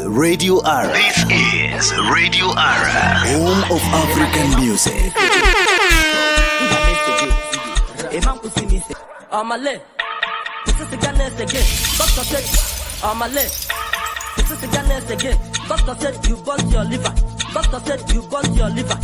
Radio Ara. This is Radio Ara, home of African music. On my list, this is the Ghana's again. Doctor said, on my list, this is the Ghana's again. Doctor said you burnt your liver. Doctor said you burnt your liver.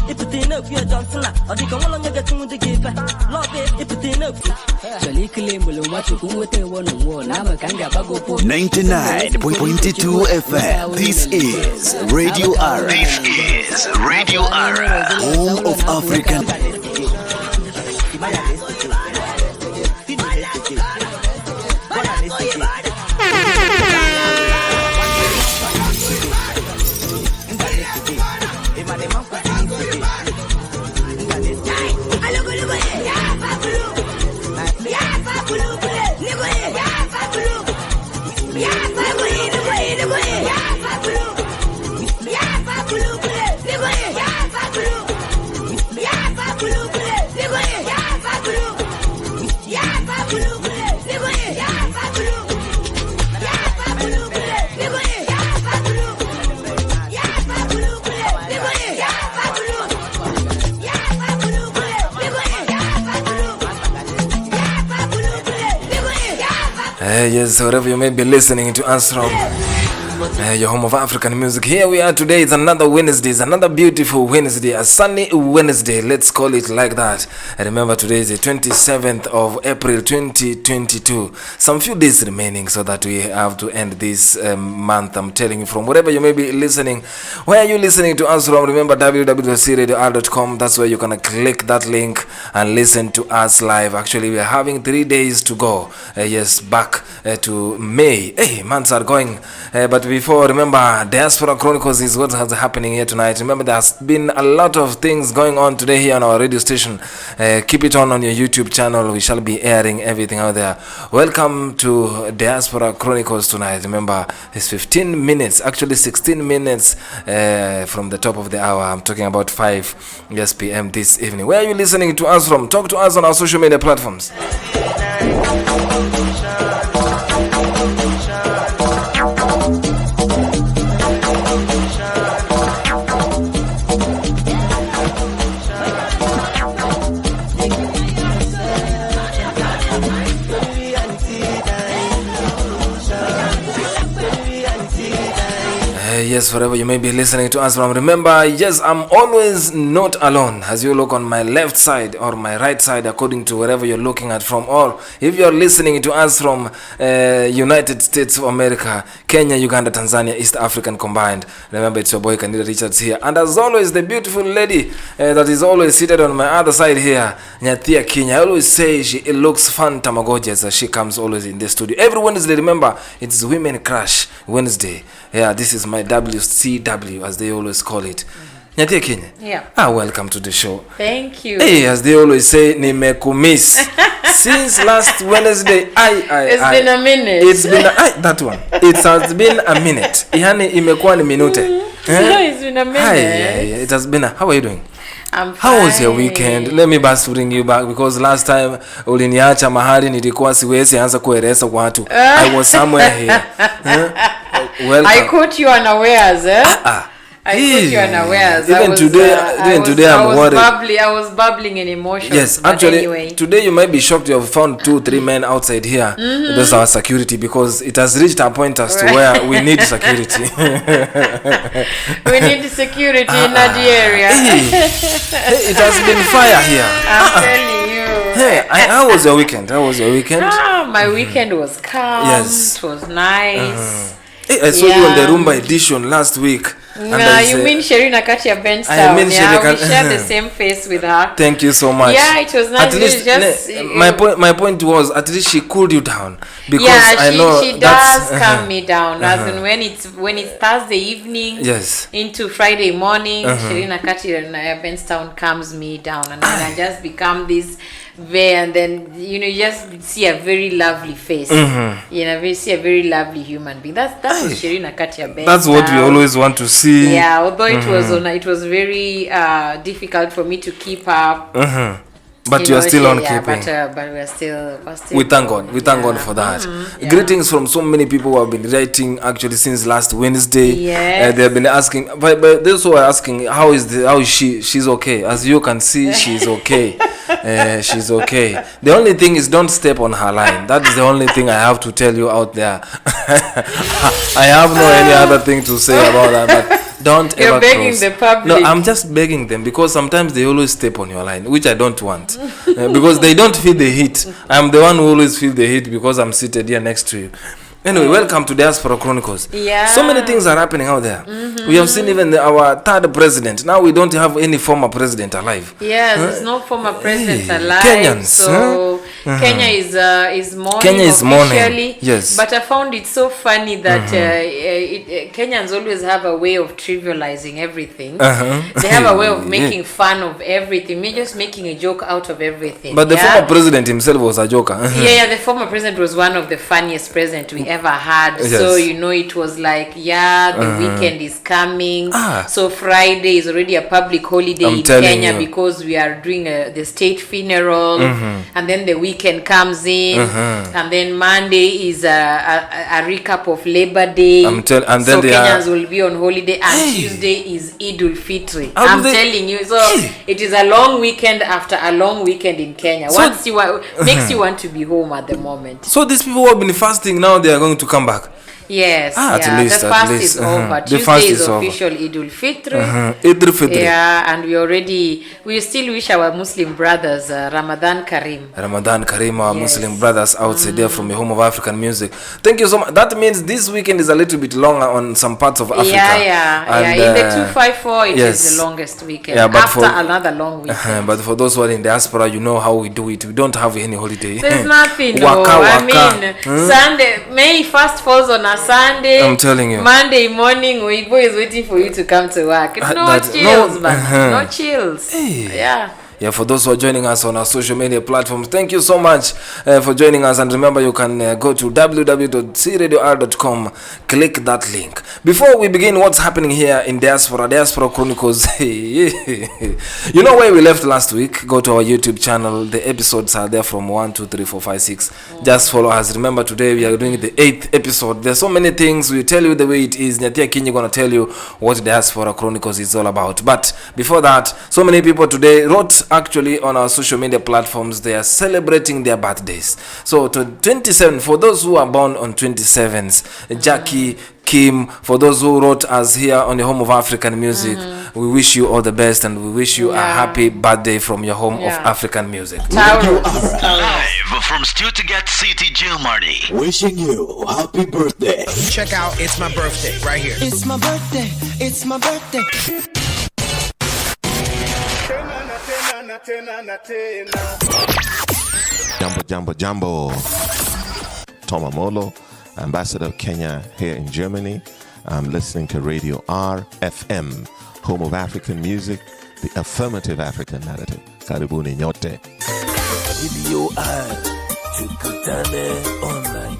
If it ain't up, you're Johnson. Or the come along and get to the give. Love it, if it ain't up. 99.22 FM. This is Radio Ara. This is Radio Ara, home of African. Yes, wherever you may be listening to us from, your home of African music. Here we are today. It's another Wednesday. It's another beautiful Wednesday, a sunny Wednesday. Let's call it like that. And remember, today is the 27th of April 2022. Some few days remaining so that we have to end this month. I'm telling you, from wherever you may be listening. Where are you listening to us from? Remember, www.cradior.com. That's where you're going to click that link and listen to us live. Actually, we are having 3 days to go. Yes, back to May. Hey, months are going. But before, remember, Diaspora Chronicles is what's happening here tonight. Remember, there's been a lot of things going on today here on our radio station. Keep it on your YouTube channel. We shall be airing everything out there. Welcome to Diaspora Chronicles tonight. Remember, it's 15 minutes, actually 16 minutes from the top of the hour. I'm talking about 5 p.m. this evening. Where are you listening to us from? Talk to us on our social media platforms. Yes, wherever you may be listening to us from, remember, yes, I'm always not alone. As you look on my left side or my right side, according to wherever you're looking at from, or if you're listening to us from United States of America, Kenya, Uganda, Tanzania, East African combined, remember, it's your boy Candida Richards here. And as always, the beautiful lady that is always seated on my other side here, Nyathia Kenya. I always say she looks fun tamagotchi as she comes always in the studio. Every Wednesday, remember, it's Women Crush Wednesday. Yeah, this is my WCW, as they always call it. Nyathia Kenya. Yeah. Welcome to the show. Thank you. Hey, as they always say, nimekumiss. Since last Wednesday, It's been a minute. It's been that one. It has been a minute. Yani imekuwa ni minute. It's been a minute. It has been how are you doing? I'm fine. How was your weekend? Let me bring you back because last time uliniacha mahali nilikuwa siwezi anza kueleza watu. I was somewhere here. I caught you unawares, I caught you unawares. Even today I'm worried. I was bubbling in emotions. Yes, actually, anyway. Today you might be shocked you have found 2-3 men outside here. That's our security because it has reached a point as to where we need security. We need security in that area. It has been fire here. I'm telling you. Hey, how was your weekend? My weekend was calm. Yes. It was nice. I saw you on the Rumba edition last week. You mean Sherina Katia Benstown? We shared the same face with her. Thank you so much. Yeah, it was nice. At least, my point was, at least she cooled you down because I know she does calm me down. As in when it's Thursday evening, yes, into Friday morning, Sherina Katia Benstown calms me down, and then I just become this and then you just see a very lovely face. See a very lovely human being. That's what Sherina Katia Benstown. That's what we always want to see. Yeah, although it was very difficult for me to keep up. But you are still on keeping. But we're still. We thank God. We thank God for that. Greetings from so many people who have been writing actually since last Wednesday. Yes. They have been asking, but those who are asking, how is she? She's okay. As you can see, she's okay. She's okay. The only thing is, don't step on her line. That is the only thing I have to tell you out there. I have no any other thing to say about that. But don't You're ever begging cross. the public. No, I'm just begging them, because sometimes they always step on your line, which I don't want. Because they don't feel the heat. I'm the one who always feel the heat because I'm seated here next to you. Anyway, welcome to Diaspora Chronicles. Yeah. So many things are happening out there. We have seen even our third president. Now we don't have any former president alive. Yeah, there's no former president alive. Kenyans, so Kenya is mourning Kenya is mourning, officially. yes. But I found it so funny that Kenyans always have a way of trivializing everything. They have a way of making fun of everything. We're just making a joke out of everything. But the former president himself was a joker. The former president was one of the funniest presidents we ever had. Yes. So it was like, the weekend is coming. So Friday is already a public holiday in Kenya because we are doing the state funeral, and then the weekend comes in, and then Monday is a recap of Labor Day. And so then Kenyans will be on holiday, and Tuesday is Eid al-Fitr. I'm telling you, so it is a long weekend after a long weekend in Kenya. So, makes you want to be home at the moment. So these people who have been fasting, now they are going to come back. Yes, at least, the fast is over. The Tuesday fast is is official Eid al-Fitr. Eid al-Fitr. Yeah, and we still wish our Muslim brothers Ramadan Kareem. Ramadan Kareem, our Muslim brothers outside there from the home of African music. Thank you so much. That means this weekend is a little bit longer on some parts of Africa. And, in the 254, it is the longest weekend. After another long weekend. But for those who are in diaspora, you know how we do it. We don't have any holiday. There's nothing. Sunday, May 1st falls on a Sunday. I'm telling you. Monday morning, Weibo is waiting for you to come to work. No chills. Yeah. Yeah, for those who are joining us on our social media platforms, thank you so much for joining us. And remember, you can go to www.cradior.com, click that link. Before we begin what's happening here in Diaspora Chronicles, you know where we left last week? Go to our YouTube channel. The episodes are there from 1, 2, 3, 4, 5, 6. Just follow us. Remember, today we are doing the 8th episode. There's so many things. We tell you the way it is. Nyatia Akinyi going to tell you what Diaspora Chronicles is all about. But before that, so many people today wrote actually on our social media platforms. They are celebrating their birthdays. So to 27, for those who are born on 27th, Jackie, Kim, for those who wrote us here on the home of African music, we wish you all the best, and we wish you a happy birthday from your home of African music. Live from Stuttgart City, Germany. Wishing you happy birthday. Check out It's My Birthday right here. It's my birthday, it's my birthday. Jambo. Tom Amolo, Ambassador of Kenya here in Germany. I'm listening to Radio RFM, home of African music, the affirmative African narrative. Karibuni nyote. Radio R, tukutane online.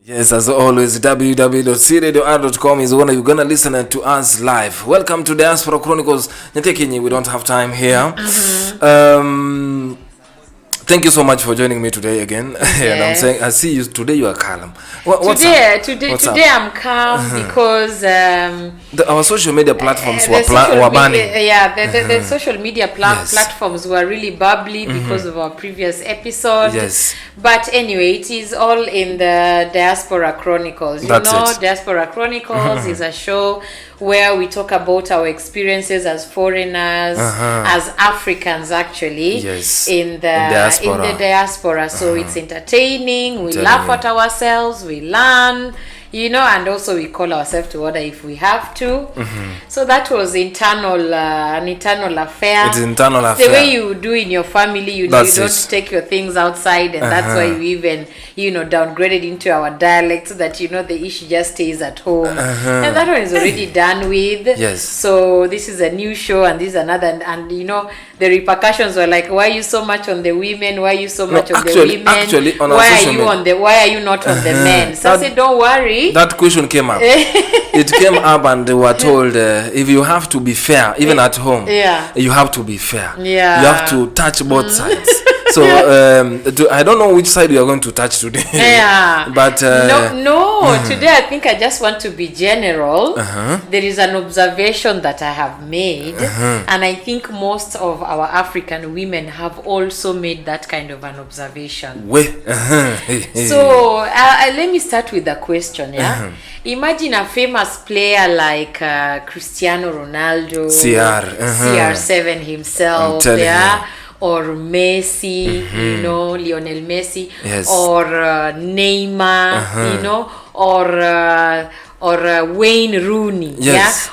Yes, as always, www.cradior.com is where you're gonna listen to us live. Welcome to Diaspora Chronicles. Nyatia Akinyi, we don't have time here. Thank you so much for joining me today again. And I'm saying, I see you today. You are calm. Today I'm calm because our social media platforms were banning. The social media platforms were really bubbly because of our previous episode. Yes. But anyway, it is all in the Diaspora Chronicles. Diaspora Chronicles is a show where we talk about our experiences as foreigners, as Africans actually, in the diaspora. So it's entertaining, we laugh at ourselves, we learn, and also we call ourselves to order if we have to. So that was an internal affair. It's internal affair. The way you do in your family, you don't take your things outside, and that's why we even downgraded into our dialect so that the issue just stays at home. And that one is already done with. Yes. So this is a new show, and this is another, and the repercussions were like, why are you so much on the women? Why are you so much on the women? Actually, on why are you not on the men? So I said, don't worry. That question came up. It came up, and they were told, if you have to be fair, even at home, you have to be fair. Yeah. You have to touch both sides. So I don't know which side you are going to touch today. Yeah. But no. Today I think I just want to be general. There is an observation that I have made, and I think most of our African women have also made that kind of an observation. So let me start with the question. Imagine a famous player like Cristiano Ronaldo, CR7 himself, or Messi, you know, Lionel Messi, or Neymar, you know, or Wayne Rooney,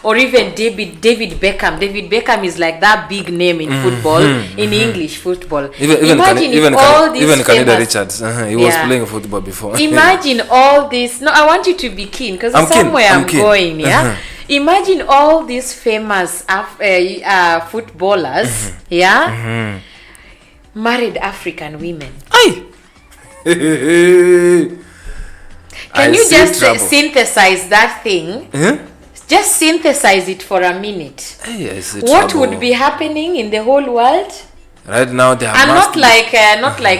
or even David Beckham. David Beckham is like that big name in football, in English football. Imagine all these famous... Canada Richards, he was playing football before. Imagine all this. No, I want you to be keen, because somewhere I'm going, Imagine all these famous footballers, married African women. Can you just synthesize that thing? Just synthesize it for a minute. What would be happening in the whole world? Right now, they are not like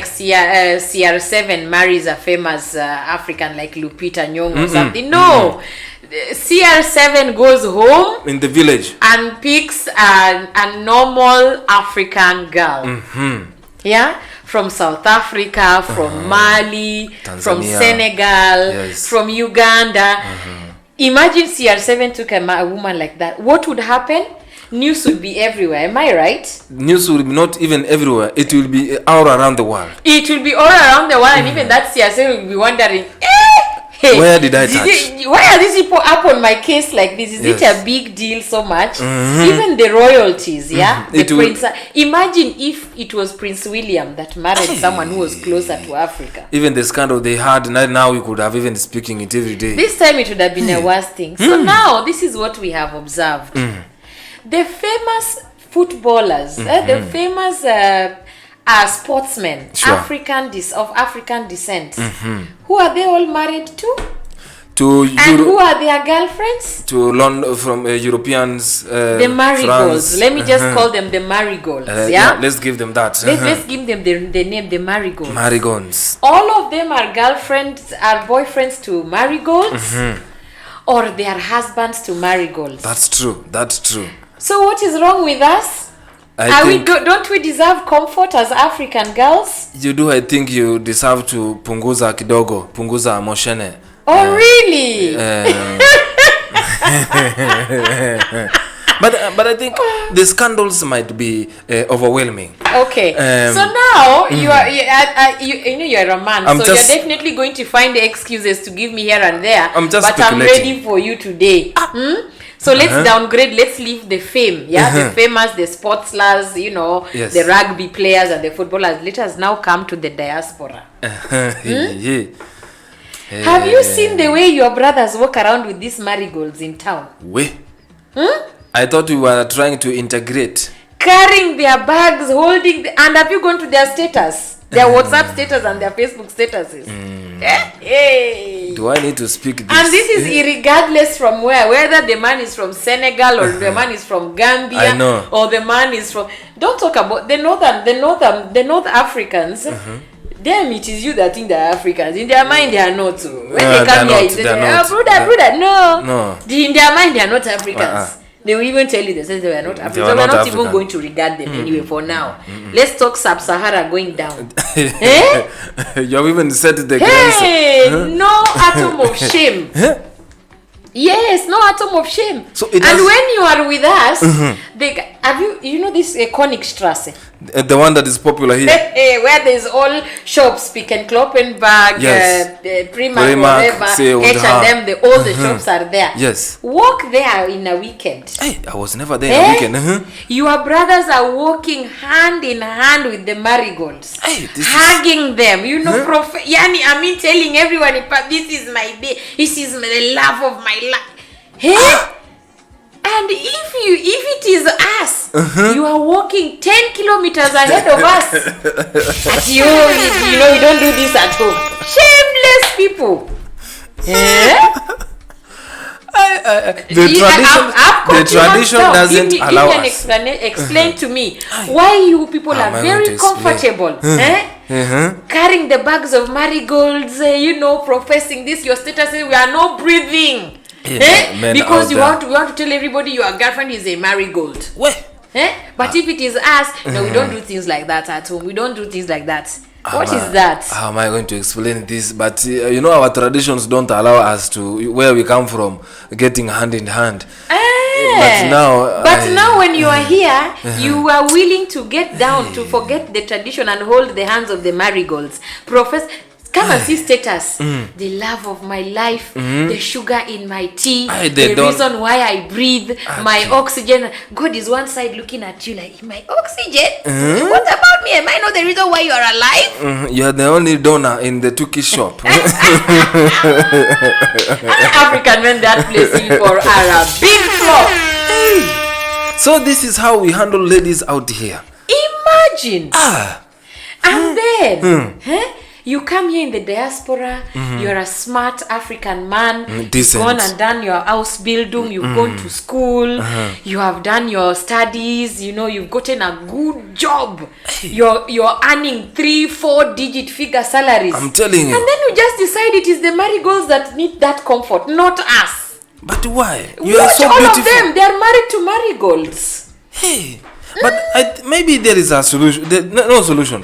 CR7 marries a famous African like Lupita Nyong'o or something. No. CR7 goes home in the village and picks a normal African girl. From South Africa, from Mali, Tanzania, from Senegal, from Uganda. Imagine CR7 took a woman like that. What would happen? News would be everywhere. Am I right? News will be not even everywhere. It will be all around the world. It will be all around the world, and even that CR7 will be wondering, hey, where did I touch? Why are these people up on my case like this? Is it a big deal so much? Even the royalties, the prince. Imagine if it was Prince William that married someone who was closer to Africa. Even the scandal they had, now we could have even speaking it every day. This time it would have been a worse thing. So now this is what we have observed. The famous footballers, the famous sportsmen, of African descent. Who are they all married to? And who are their girlfriends? To London, from Europeans. The marigolds. France. Let me just call them the marigolds. Let's give them that. Let's give them the name, the marigolds. Marigolds. All of them are girlfriends, are boyfriends to marigolds, or they are husbands to marigolds. That's true. So what is wrong with us? Don't we deserve comfort as African girls? You do. I think you deserve to punguza kidogo, punguza moshene. Oh, really? But I think the scandals might be overwhelming. Okay. So now you are you're a man, you're definitely going to find the excuses to give me here and there. I'm ready for you today. So let's downgrade, let's leave the fame, the famous, the sportslers, the rugby players and the footballers. Let us now come to the diaspora. Have you seen the way your brothers walk around with these marigolds in town? I thought we were trying to integrate. Carrying their bags, and have you gone to their status? Their WhatsApp status and their Facebook statuses. Hey. Do I need to speak this? And this is irregardless from whether the man is from Senegal or the man is from Gambia or the man is from... Don't talk about the North Africans. Them, it is you that think they are Africans. In their mind, they are not. When they come here, they say, brother, no. In their mind, they are not Africans. They will even tell you they say they were not African. So we're not even going to regard them anyway for now. Let's talk Sub-Sahara going down. You have even set the grenade. No atom of shame. Yes, no atom of shame. So when you are with us, you know this Königstrasse? The one that is popular here. Where there's all shops, Pick and Kloppenberg, Primark, whatever, H&M, all the shops are there. Yes. Walk there in a weekend. Hey, I was never there in a weekend. Your brothers are walking hand in hand with the marigolds. Hugging them. Telling everyone, this is my baby. This is the love of my life. And if it is us, you are walking 10 kilometers ahead of us. At you don't do this at home. Shameless people. The tradition doesn't allow us. Explain to me why you people are very comfortable carrying the bags of marigolds, professing this your status. We are not breathing. Because you want to tell everybody your girlfriend is a marigold. But if it is us, no, we don't do things like that at home. We don't do things like that. What is that? How am I going to explain this? But our traditions don't allow us to, where we come from, getting hand in hand. But now when you are here, you are willing to get down, to forget the tradition and hold the hands of the marigolds. Come and see status. The love of my life, the sugar in my tea, the reason why I breathe, my oxygen. God is one side looking at you like, my oxygen? What about me? Am I not the reason why you are alive? You are the only donor in the Turkish shop. African men that placing for are a big flop. So this is how we handle ladies out here. Imagine. And then, you come here in the diaspora, you're a smart African man, you've gone and done your house building, you've gone to school, you have done your studies, you've gotten a good job, you're earning 3-4 digit figure salaries. I'm telling you. And then you just decide it is the marigolds that need that comfort, not us. But why? You are Watch so all beautiful. of them, they are married to marigolds. Hey, but maybe there is a solution. No solution.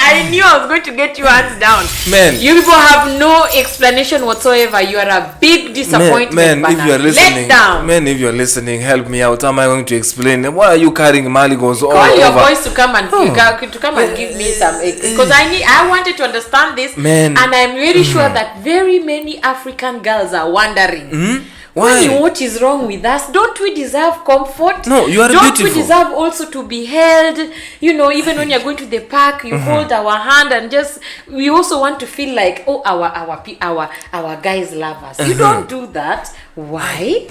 I knew I was going to get you hands down. Man, you people have no explanation whatsoever. You are a big disappointment. Man, if you are listening, let down. If you are listening, help me out. How am I going to explain? Why are you carrying marigolds all over? Call your boys to come and give me some, because I wanted to understand this, and I'm very sure that very many African girls are wondering. Why? What is wrong with us? Don't we deserve comfort? No, you are beautiful. Don't we deserve also to be held? Even when you're going to the park, you hold our hand and we also want to feel like, our guys love us. You don't do that. Why?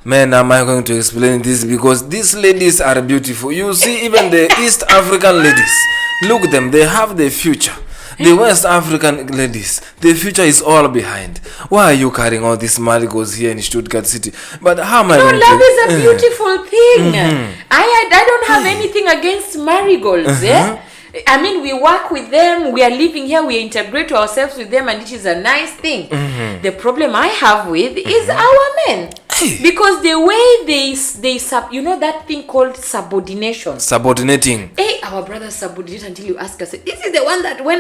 Man, am I going to explain this? Because these ladies are beautiful. You see, even the East African ladies, look at them, they have their future. The West African ladies, the future is all behind. Why are you carrying all these marigolds here in Stuttgart City? But how am I going to... love is a beautiful thing. I don't have anything against marigolds. I mean, we work with them, we are living here, we integrate ourselves with them, and it is a nice thing. The problem I have with is our men. Because the way they that thing called subordination. Subordinating. Hey, our brothers subordinate until you ask us. This is the one that when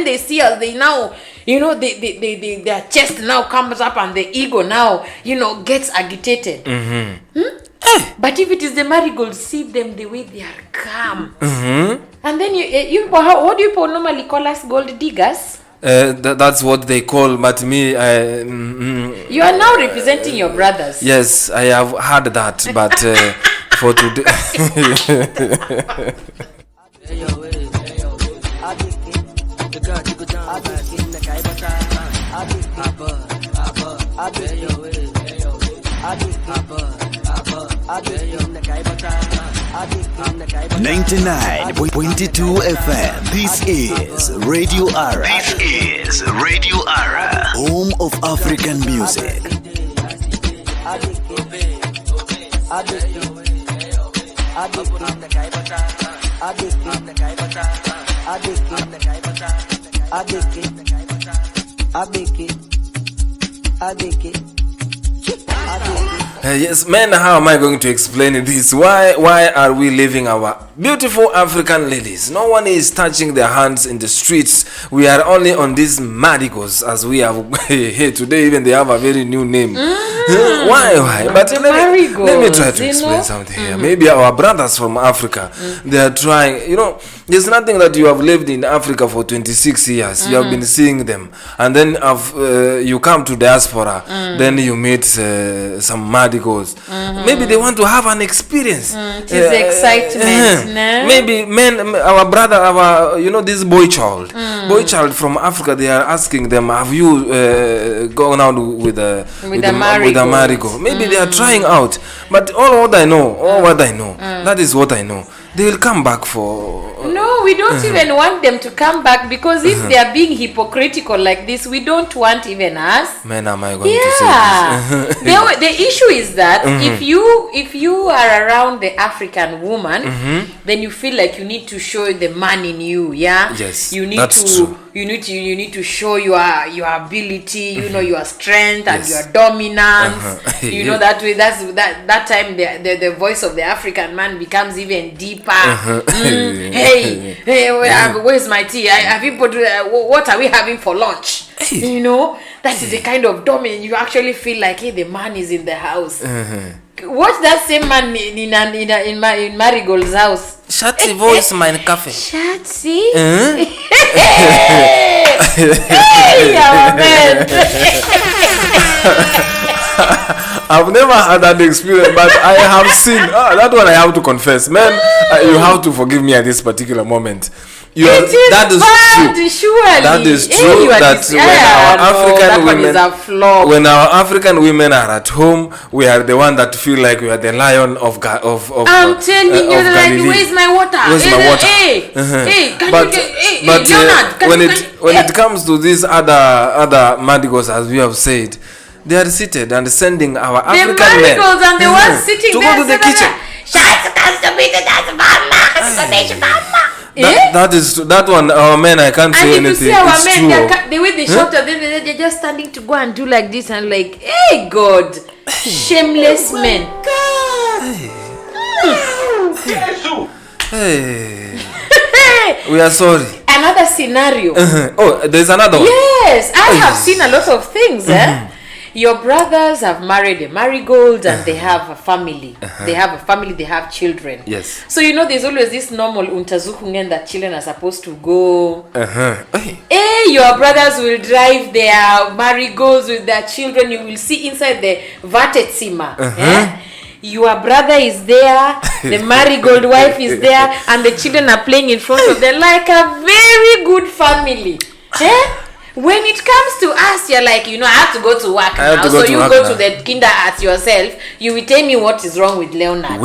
they see us, they now, their chest now comes up and the ego now, gets agitated. But if it is the marigolds, see them the way they are calm. And then what do you normally call us, gold diggers? That's what they call, but me, you are now representing your brothers. Yes, I have heard that, but for today. .22 FM. This is Radio Ara. This is Radio Ara, home of African music. Yes, man, how am I going to explain this? Why are we leaving our beautiful African ladies? No one is touching their hands in the streets. We are only on these marigolds, as we have here today. Even they have a very new name. Why? But let me try to explain something here. Maybe our brothers from Africa, they are trying. There's nothing that you have lived in Africa for 26 years. You have been seeing them, and then you come to diaspora. Then you meet some marigolds. Maybe they want to have an experience. It is excitement. Maybe our brother, this boy child from Africa, they are asking them, have you gone out with a a marigold. Maybe they are trying out. But what I know, that is what I know. They will come back for... No, we don't even want them to come back, because if they are being hypocritical like this, we don't want even us. Man, am I going to say this? The issue is that if you are around the African woman, then you feel like you need to show the man in you. Yeah. Yes. You need that's to. true. You need to show your ability. You know, your strength and your dominance. You know, that way. That time the voice of the African man becomes even deeper. Hey, where's my tea? Have you put? What are we having for lunch? You know, that is the kind of dominance. You actually feel like, hey, the man is in the house. Watch that same man in Marigold's house. Shutty voice, mein Kaffee. Shutty. Hey, our man. I've never had that experience, but I have seen that one. I have to confess, man. You have to forgive me at this particular moment. That is true. Surely. That is true. When our African women are at home, we are the one that feel like we are the lion of I'm telling you, like, where's my water? Where's my water? Hey, when it comes to these other marigolds, as we have said, they are seated and sending our African men. The marigolds and the ones sitting to there go to the kitchen. That is that one. Our men, I can't say anything. And if you see our men, the way they shout at them, they're just standing to go and do like this and like, hey God, shameless men. Hey, we are sorry. Another scenario. Oh, there's another one. Yes, I have seen a lot of things. Your brothers have married a marigold and they have a family. They have children. Yes. So you know there's always this normal untersuchungen that children are supposed to go. Hey, your brothers will drive their marigolds with their children. You will see inside the Wartezimmer. Your brother is there, the marigold wife is there, and the children are playing in front of them like a very good family. When it comes to us, you're like, you know, I have to go to work now. So you go to the kinder at yourself. You will tell me what is wrong with Leonard.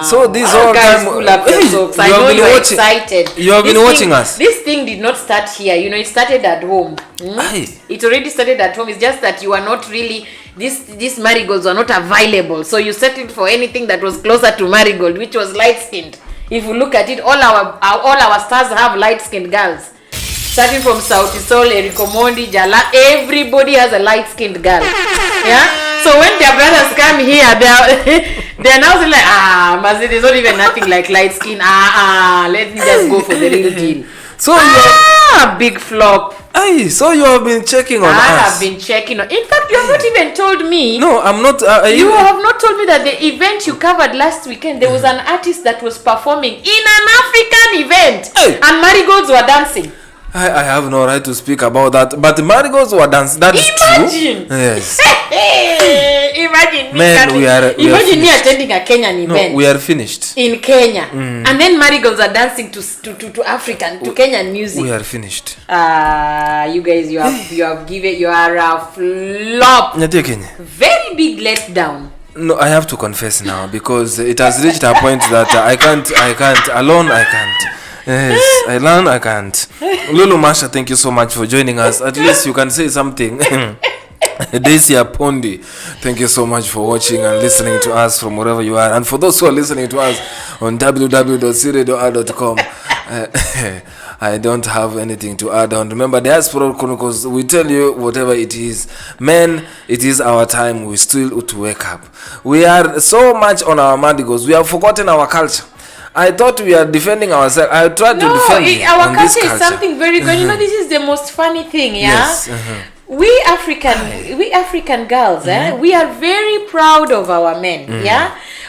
So this all guys time, pull up your socks. I know you're excited. You have been watching us. This thing did not start here. You know, it started at home. It already started at home. It's just that you are not really... These marigolds are not available. So you settled for anything that was closer to marigold, which was light-skinned. If you look at it, all our stars have light-skinned girls. Starting from Sauti Sol, Eriko Mondi, Jala, everybody has a light-skinned girl. Yeah? So when their brothers come here, they're now saying like, Mazi, there's not even nothing like light skin. Let me just go for the real deal. So big flop. So you have been checking on us. I have been checking on. In fact, you have not even told me. No, I'm not. You have not told me that the event you covered last weekend, there was an artist that was performing in an African event, and marigolds were dancing. I have no right to speak about that, but the marigolds were dancing. That is true. Yes. Imagine me attending a Kenyan event. No, we are finished in Kenya, and then marigolds are dancing to Kenyan music. We are finished. You guys, you are a flop. Very big letdown. No, I have to confess now because it has reached a point that I can't alone. I can't. Yes, I learn. I can't. Lulu Masha, thank you so much for joining us. At least you can say something. Daisy Pondi, thank you so much for watching and listening to us from wherever you are. And for those who are listening to us on www.cradioar.com, I don't have anything to add on. Remember, Diaspora Chronicles, we tell you whatever it is. Men, it is our time. We still to wake up. We are so much on our marigolds. We have forgotten our culture. I thought we are defending ourselves. I tried to defend our culture is something very good. You know, this is the most funny thing, Yes. We African girls, we are very proud of our men,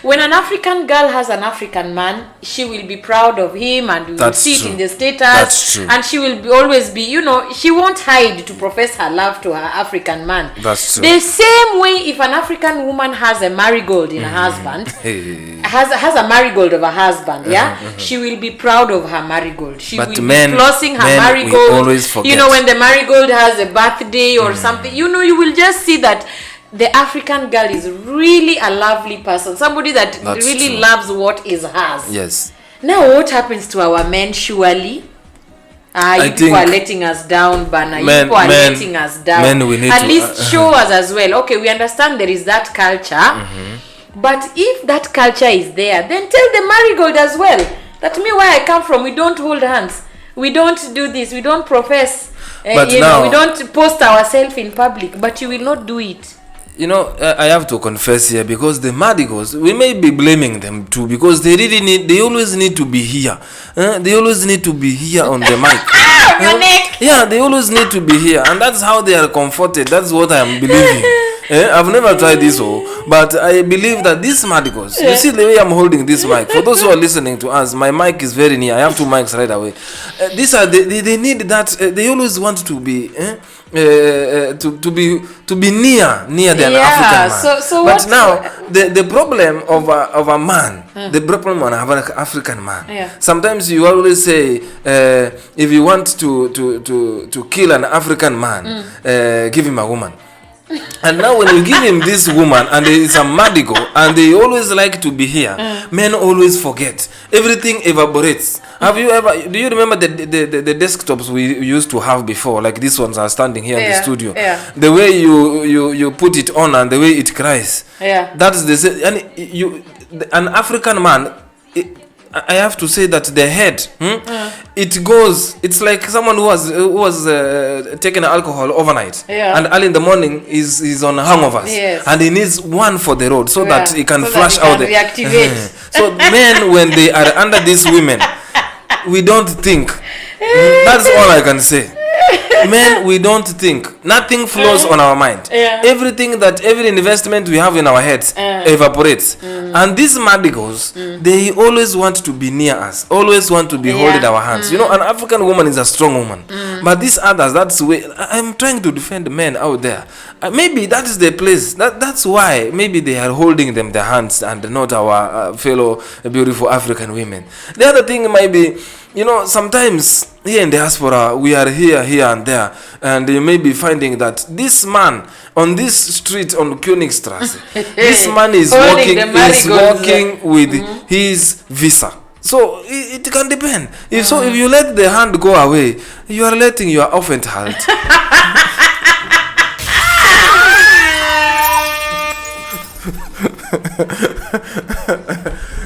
when an African girl has an African man, she will be proud of him, and we will see it in the status. That's true. And she will always be, she won't hide to profess her love to her African man. That's true. The same way, if an African woman has a marigold in her husband, has a marigold of a husband, she will be proud of her marigold. She will be flossing her marigold. Always forget. When the marigold has a birthday or something, you will just see that the African girl is really a lovely person, somebody that really loves what is hers. Yes. Now, what happens to our men? Surely, you people are letting us down, Bana. You people are letting us down. Men, we need at least show us as well. Okay, we understand there is that culture, but if that culture is there, then tell the marigold as well that where I come from, we don't hold hands, we don't do this, we don't profess, but we don't post ourselves in public. But you will not do it. I have to confess here, because the Madigos, we may be blaming them too, because they always need to be here. They always need to be here on the mic. Your neck. Yeah, they always need to be here, and that's how they are comforted. That's what I am believing. I've never tried this, but I believe that these Madigos, you see the way I'm holding this mic. For those who are listening to us, my mic is very near. I have two mics right away. These are they need that. They always want to be. To be near than African man. But now the problem of a man, the problem of an African man. Sometimes you always say, if you want to kill an African man, give him a woman. And now when you give him this woman, and it's a Madigo, and they always like to be here, men always forget. Everything evaporates. Do you remember the desktops we used to have before? Like these ones are standing here in the studio. The way you put it on and the way it cries. That's the same. And an African man, I have to say that the head, it goes. It's like someone who was taking alcohol overnight, and early in the morning is on hangovers, and he needs one for the road so that he can flush out the. So men, when they are under these women, we don't think. That's all I can say. Men, we don't think. Nothing flows on our mind. Every investment we have in our heads evaporates. And these Madigos, they always want to be near us, always want to be holding our hands. An African woman is a strong woman. But these others, that's the way. I'm trying to defend men out there. Maybe that is the place. That's why maybe they are holding them their hands and not our fellow beautiful African women. The other thing might be, sometimes here in diaspora, we are here and there, and you may be finding that this man on this street on Königstrasse, this man is walking with his visa. So it can depend. If you let the hand go away, you are letting your Aufenthalt.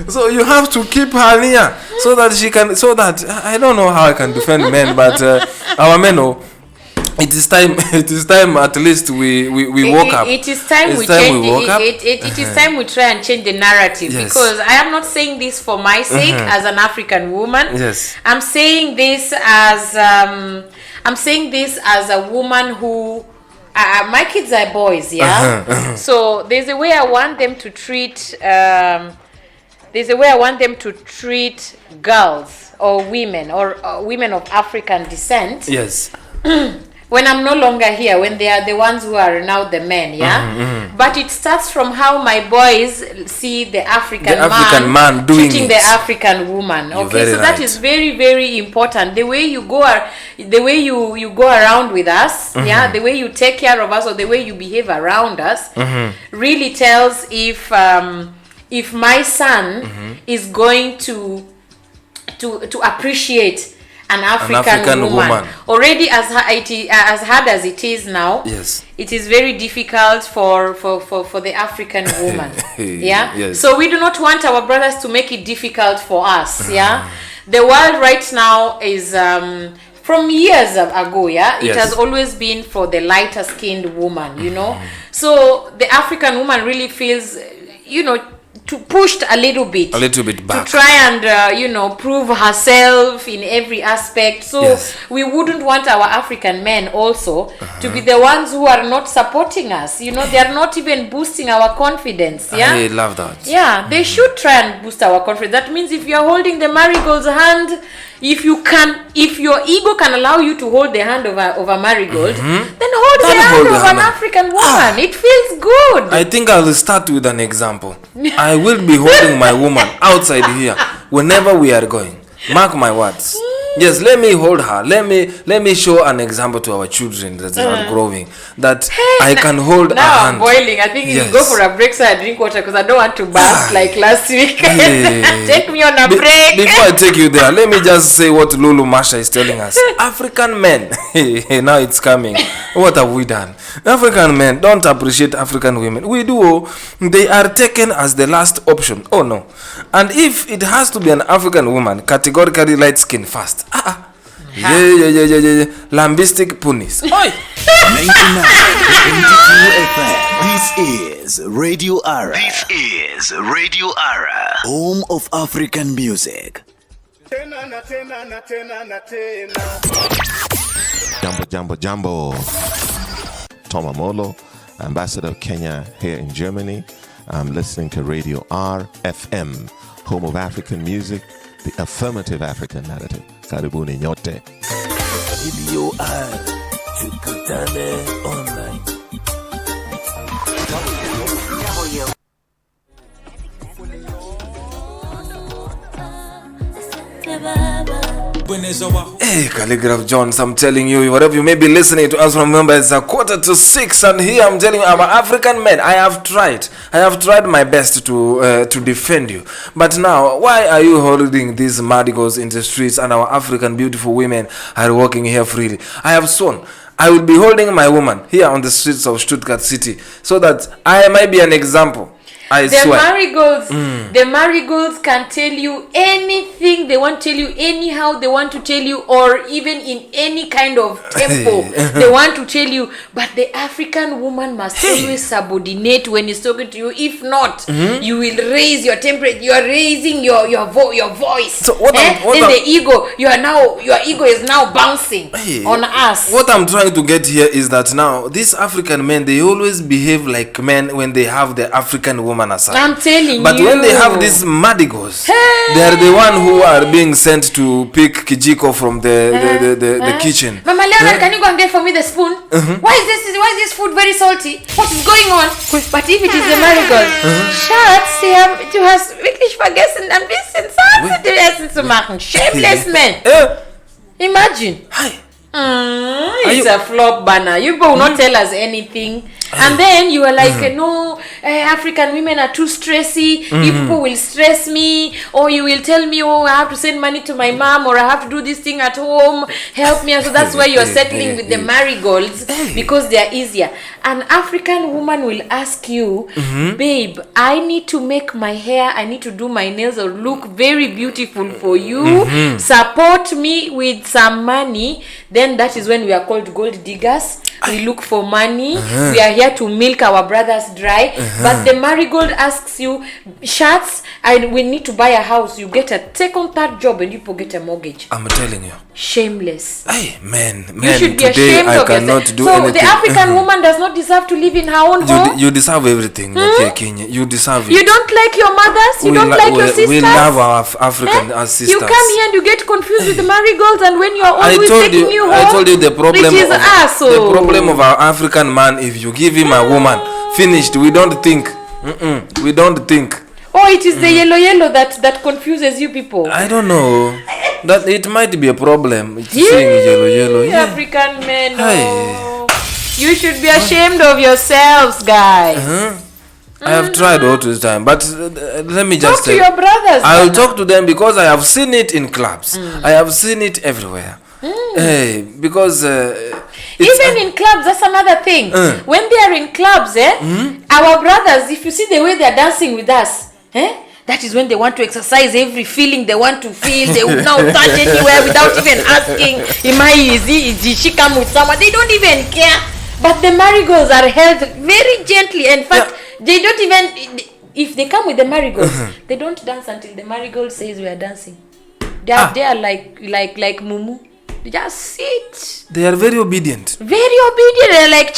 So you have to keep her near so that I don't know how I can defend men, but our men know it is time. It is time. At least we woke up. It is time we change. It is time we try and change the narrative, because I am not saying this for my sake as an African woman. I'm saying this as a woman who. My kids are boys, So there's a way I want them to treat. There's a way I want them to treat girls or women of African descent. When I'm no longer here, when they are the ones who are now the men, But it starts from how my boys see the African man treating the African woman. Okay, so that is very, very important. The way you go around with us, the way you take care of us, or the way you behave around us, really tells if my son is going to appreciate an African woman. Already as hard as it is now, it is very difficult for the African woman. So we do not want our brothers to make it difficult for us. The world right now is from years ago, it has always been for the lighter skinned woman, So the African woman really feels, pushed a little bit back to try and prove herself in every aspect. So we wouldn't want our African men also to be the ones who are not supporting us. They are not even boosting our confidence. Yeah, I love that. Yeah, they should try and boost our confidence. That means if you're holding the Marigold's hand, if your ego can allow you to hold the hand of a marigold, then hold the hand of an African woman. It feels good. I think I will start with an example. I will be holding my woman outside here whenever we are going. Mark my words. Yes, let me hold her. Let me show an example to our children that are growing that I can hold a hand. Now I'm boiling. I think you go for a break so I drink water because I don't want to burst like last week. Take me on a break. Before I take you there, let me just say what Lulu Masha is telling us. African men, now it's coming. What have we done? African men don't appreciate African women. We do. They are taken as the last option. Oh no. And if it has to be an African woman, categorically light skin first. Yeah. Lambistic punis. Oi. 99.22 FM. This is Radio Ara. This is Radio Ara. Home of African music. Jambo. Toma Molo, Ambassador of Kenya here in Germany. I'm listening to Radio RFM, Home of African Music, the affirmative African narrative. Karibuni nyote. Radio R. Tukutane online. Hey, Calligraph Jones, I'm telling you, whatever you may be listening to us from, remember it's 5:45, and here I'm telling you, I'm an African man. I have tried my best to defend you. But now, why are you holding these mardigolds in the streets and our African beautiful women are walking here freely? I have sworn I will be holding my woman here on the streets of Stuttgart city so that I might be an example. I swear. The marigolds can tell you anything they want to tell you, anyhow they want to tell you, or even in any kind of tempo they want to tell you. But the African woman must always subordinate when he's talking to you. If not, you will raise your temperature. You are raising your voice. So the ego, your ego is now bouncing on us. What I'm trying to get here is that now these African men, they always behave like men when they have the African woman aside. I'm telling but you. But when they have these madigos, they are the one who are being sent to pick kijiko from the kitchen. Mama Leonard, can you go and get for me the spoon? Why is this food very salty? What is going on? But if it is the marigold, Schatz, du hast wirklich vergessen, ein bisschen Salz in Essen zu machen. Shameless man. Imagine. It's a flop banner. You will not tell us anything. And then you are like, no, African women are too stressy. People will stress me. Or you will tell me, I have to send money to my mom, or I have to do this thing at home. Help me. And so that's why you are settling with the marigolds, because they are easier. An African woman will ask you, babe, I need to make my hair, I need to do my nails or look very beautiful for you. Support me with some money. Then that is when we are called gold diggers. We look for money. We are here to milk our brothers dry. But the marigold asks you, Schatz, we need to buy a house. You get a second, third job, and you get a mortgage. I'm telling you. Shameless. Hey, man, you should be today ashamed I of cannot yourself. do so anything. The African woman does not deserve to live in her own home. You deserve everything, okay, Kenya. You deserve it. You don't like your mothers. You don't like your sisters. We love our African sisters. You come here and you get confused with the marigolds, and when you are always taking you home, I told you the problem. The problem of our African man. If you give him a woman, finished. We don't think. We don't think. Oh, it is the yellow that confuses you people. I don't know. That it might be a problem. Yellow. African men. Oh. You should be ashamed of yourselves, guys. I have tried all this time, but let me just talk to your brothers. I will talk to them because I have seen it in clubs. I have seen it everywhere. Hey, because even in clubs, that's another thing. When they are in clubs, our brothers, if you see the way they are dancing with us, that is when they want to exercise every feeling they want to feel. They will now touch anywhere without even asking, did she come with someone? They don't even care. But the marigolds are held very gently. In fact, they don't even, if they come with the marigolds, they don't dance until the marigold says we are dancing. They are like mumu. They just sit. They are very obedient. Very obedient. They're like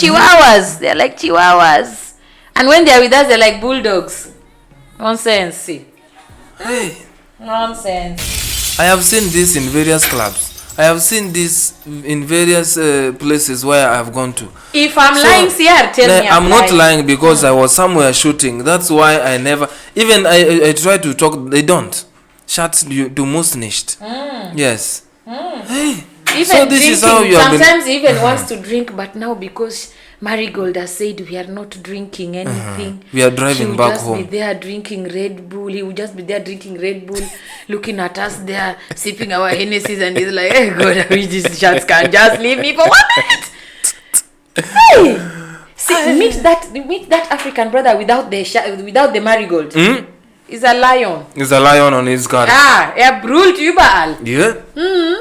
chihuahuas. And when they are with us, they're like bulldogs. Nonsense. Hey. Nonsense. I have seen this in various clubs. I have seen this in various places where I have gone to. If I'm lying, tell me I'm not lying because I was somewhere shooting. That's why I never... Even I try to talk, they don't. Schatz, du musst nicht. Yes. Hey. Even so this drinking, is how you have sometimes he even wants to drink, but now because Marigold has said we are not drinking anything, we are driving back home. He will just be there drinking Red Bull. He will just be there drinking Red Bull, looking at us there, sipping our Hennessy's, and he's like, hey God, I wish these shots can just leave me for 1 minute. Hey! See, meet that African brother without the Marigold. He's a lion. He's a lion on his guard. Brult überall. Yeah?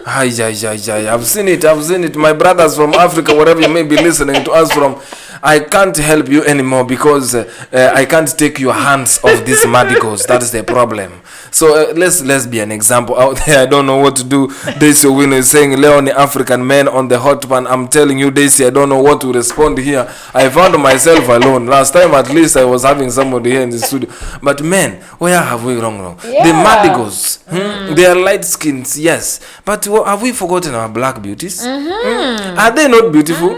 I've seen it. My brothers from Africa, wherever you may be listening to us from, I can't help you anymore because I can't take your hands off these mardigos. That's the problem. So let's be an example out there. I don't know what to do. Daisy Owino is saying, Leonie, African men on the hot pan. I'm telling you, Daisy, I don't know what to respond here. I found myself alone. Last time, at least, I was having somebody here in the studio. But men, where have we wrong? Yeah. The mardigos, they are light skins, yes. But have we forgotten our black beauties? Are they not beautiful?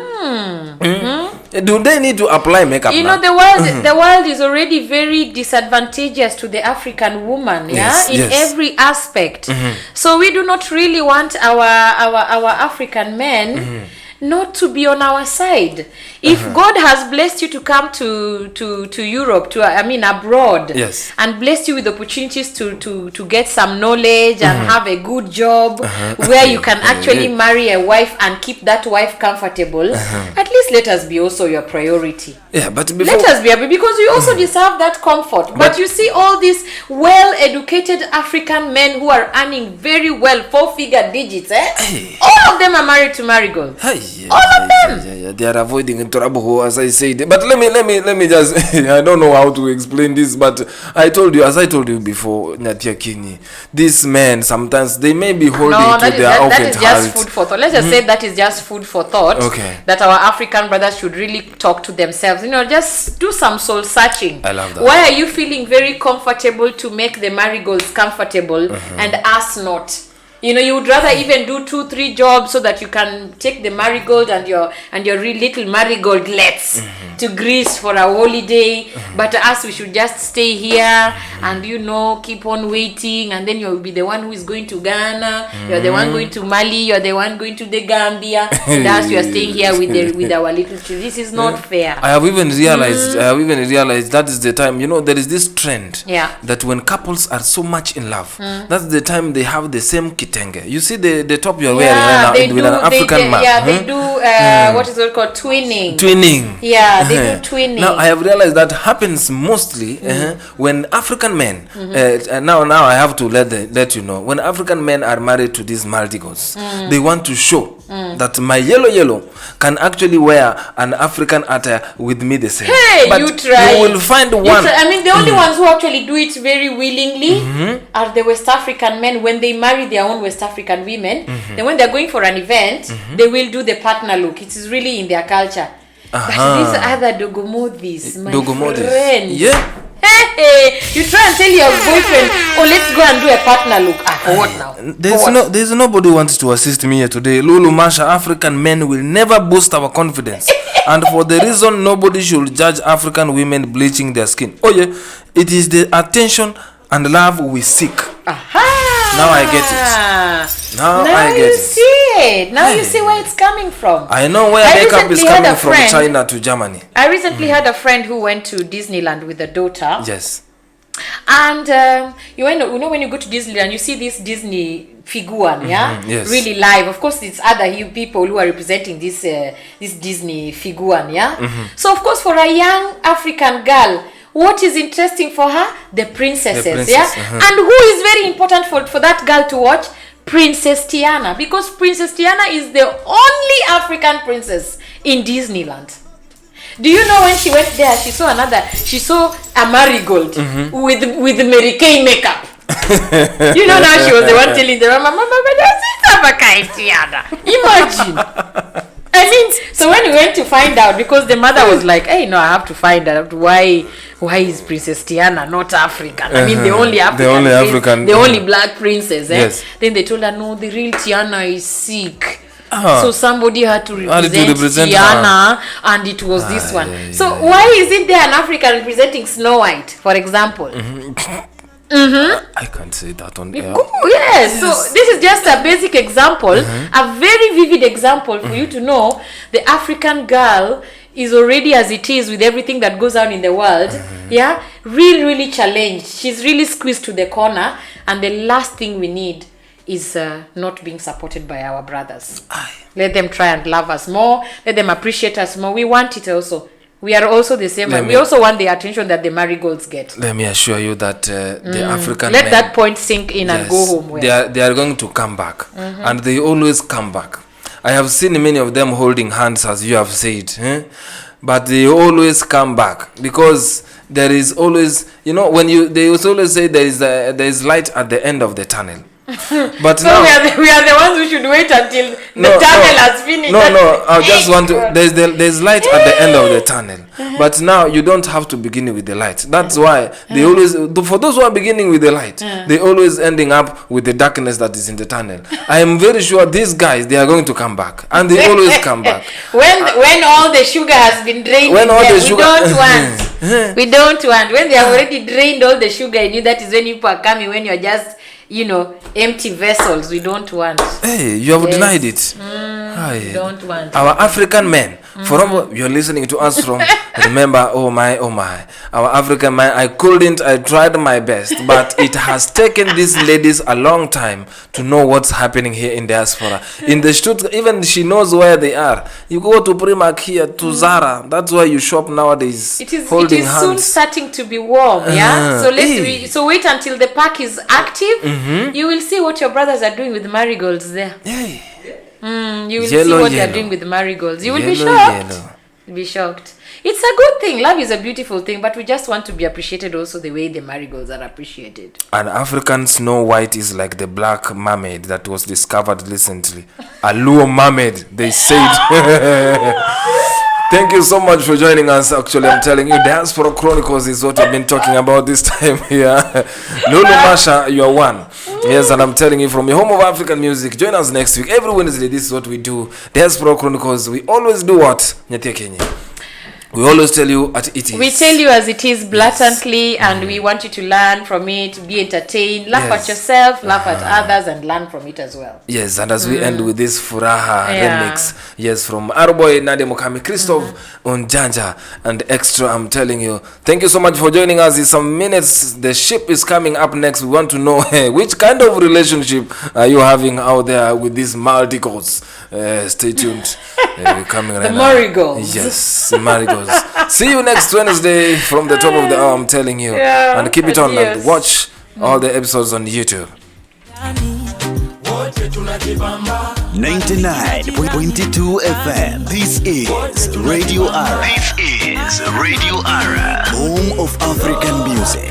Do they need to apply makeup? You know, the world is already very disadvantageous to the African woman, in every aspect. So we do not really want our African men not to be on our side. If God has blessed you to come to Europe, abroad, and blessed you with opportunities to get some knowledge and have a good job where you can actually marry a wife and keep that wife comfortable, at least let us be also your priority. Yeah, but let us be, because you also deserve that comfort. But you see all these well-educated African men who are earning very well, 4-figure digits, all of them are married to Marigold. All of them. They are avoiding trouble, as I said. But let me just I don't know how to explain this, but as I told you before, Nyatia Akinyi, these men sometimes they may be holding to their open heart. That is just food for thought. Let's just say that is just food for thought. Okay. That our African brothers should really talk to themselves. Just do some soul searching. I love that. Why are you feeling very comfortable to make the marigolds comfortable and us not? You would rather even do 2-3 jobs so that you can take the marigold and your little marigoldlets to Greece for a holiday. But us, we should just stay here and keep on waiting, and then you'll be the one who is going to Ghana. You're the one going to Mali. You're the one going to the Gambia. And us, you are staying here with our little children. This is not fair. I have even realized that is the time. There is this trend that when couples are so much in love, that's the time they have the same kitenge. You see the top you're wearing right now with an African man. Yeah, they do what is it called? Twinning. Yeah, they do twinning. Now I have realized that happens mostly when African men. Now I have to let you know, when African men are married to these mardigos, they want to show that my yellow can actually wear an African attire with me the same. Hey, but you try. You will find one. The only ones who actually do it very willingly are the West African men when they marry their own West African women. Then when they're going for an event, they will do the partner look. It is really in their culture. But these other dogomodis, my friend. Yeah. Hey, you try and tell your boyfriend, let's go and do a partner look. For what now? There's nobody who wants to assist me here today. Lulu Masha, African men will never boost our confidence. And for the reason nobody should judge African women bleaching their skin. It is the attention and love we seek. Now I get it. Now I get you see it. Now you see where it's coming from. I know where makeup is coming from, China to Germany. I recently had a friend who went to Disneyland with a daughter. Yes. And when you go to Disneyland, you see this Disney figure, Yes. really live. Of course, it's other people who are representing this Disney figure, So of course, for a young African girl, what is interesting for her? The princesses, And who is very important for that girl to watch? Princess Tiana, because Princess Tiana is the only African princess in Disneyland. Do you know when she went there, she saw a marigold with Mary Kay makeup. You know, now she was the one telling the mama, imagine. I mean, so when we went to find out, because the mother was like, hey, no, I have to find out why is Princess Tiana not African? I mean, the only African, the only black princess. Yes. Then they told her, no, the real Tiana is sick. So somebody had to represent Tiana, and it was this one. Yeah. So why isn't there an African representing Snow White, for example? I can't say that on air. Yes. So this is just a basic example, a very vivid example for you to know the African girl is already as it is with everything that goes on in the world. Yeah, really challenged. She's really squeezed to the corner, and the last thing we need is not being supported by our brothers. Let them try and love us more. Let them appreciate us more. We want it also. We are also the same. We also want the attention that the marigolds get. Let me assure you that the African let men, that point sink in and go home well. They are going to come back, and they always come back. I have seen many of them holding hands, as you have said, but they always come back, because there is always, they always say there is light at the end of the tunnel. But so now we are the ones who should wait until the tunnel has finished. I just want to. There's light at the end of the tunnel, but now you don't have to begin with the light. That's why they always, for those who are beginning with the light, they always ending up with the darkness that is in the tunnel. I am very sure these guys, they are going to come back, and they always come back. When all the sugar has been drained, we don't want. When they have already drained all the sugar in you, that is when people are coming. When you're just empty vessels, we don't want. Hey, you have denied it. We don't want. Our African men, from you're listening to us from, remember, oh my, our African men, I tried my best, but it has taken these ladies a long time to know what's happening here in diaspora. In the Stuttgart, even she knows where they are. You go to Primark here, to Zara, that's why you shop nowadays. It is soon starting to be warm, yeah? So wait until the park is active. You will see what your brothers are doing with marigolds there. You will see what they are doing with marigolds. You will be shocked. You'll be shocked. It's a good thing. Love is a beautiful thing, but we just want to be appreciated also the way the marigolds are appreciated. An African Snow White is like the black mermaid that was discovered recently. A Luo mermaid, they said. Thank you so much for joining us. Actually, I'm telling you, Diaspora Chronicles is what I've been talking about this time here. Lulu Masha, you are one. Yes, and I'm telling you, from your home of African music, join us next week. Every Wednesday, this is what we do. Diaspora Chronicles, we always do what? We always tell you as it is. We tell you as it is blatantly, and we want you to learn from it, be entertained, laugh at yourself, laugh at others, and learn from it as well. Yes, and as we end with this Furaha remix, yes, from Arboy, Nadia Mokami, Christoph, Onjanja, and Extra, I'm telling you, thank you so much for joining us. In some minutes, the ship is coming up next. We want to know which kind of relationship are you having out there with these marigolds. Stay tuned. Coming right the marigolds. Yes, marigolds. See you next Wednesday from the top of the hour, I'm telling you. And keep it on and watch all the episodes on YouTube. 99.22 FM. This is Radio Ara. This is Radio Ara. Home of African music.